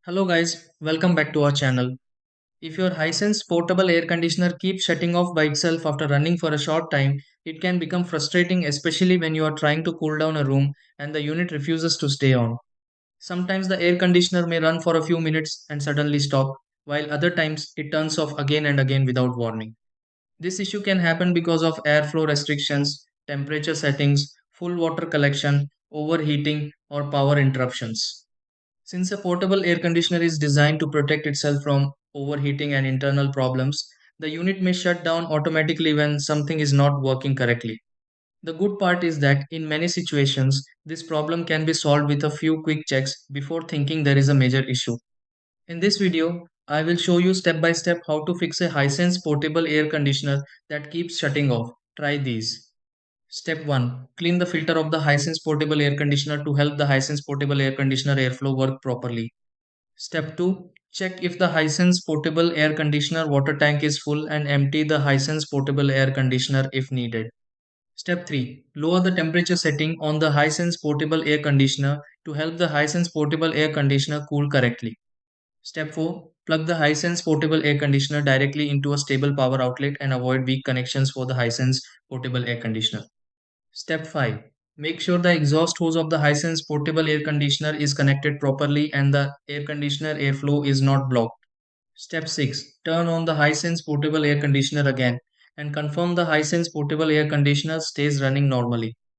Hello guys, welcome back to our channel. If your Hisense portable air conditioner keeps shutting off by itself after running for a short time, it can become frustrating, especially when you are trying to cool down a room and the unit refuses to stay on. Sometimes the air conditioner may run for a few minutes and suddenly stop, while other times it turns off again and again without warning. This issue can happen because of airflow restrictions, temperature settings, full water collection, overheating, or power interruptions. Since a portable air conditioner is designed to protect itself from overheating and internal problems, the unit may shut down automatically when something is not working correctly. The good part is that in many situations, this problem can be solved with a few quick checks before thinking there is a major issue. In this video, I will show you step by step how to fix a Hisense portable air conditioner that keeps shutting off. Try these. Step 1. Clean the filter of the Hisense portable air conditioner to help the Hisense portable air conditioner airflow work properly. Step 2. Check if the Hisense portable air conditioner water tank is full and empty the Hisense portable air conditioner if needed. Step 3. Lower the temperature setting on the Hisense portable air conditioner to help the Hisense portable air conditioner cool correctly. Step 4. Plug the Hisense portable air conditioner directly into a stable power outlet and avoid weak connections for the Hisense portable air conditioner. Step 5. Make sure the exhaust hose of the Hisense portable air conditioner is connected properly and the air conditioner airflow is not blocked. Step 6. Turn on the Hisense portable air conditioner again and confirm the Hisense portable air conditioner stays running normally.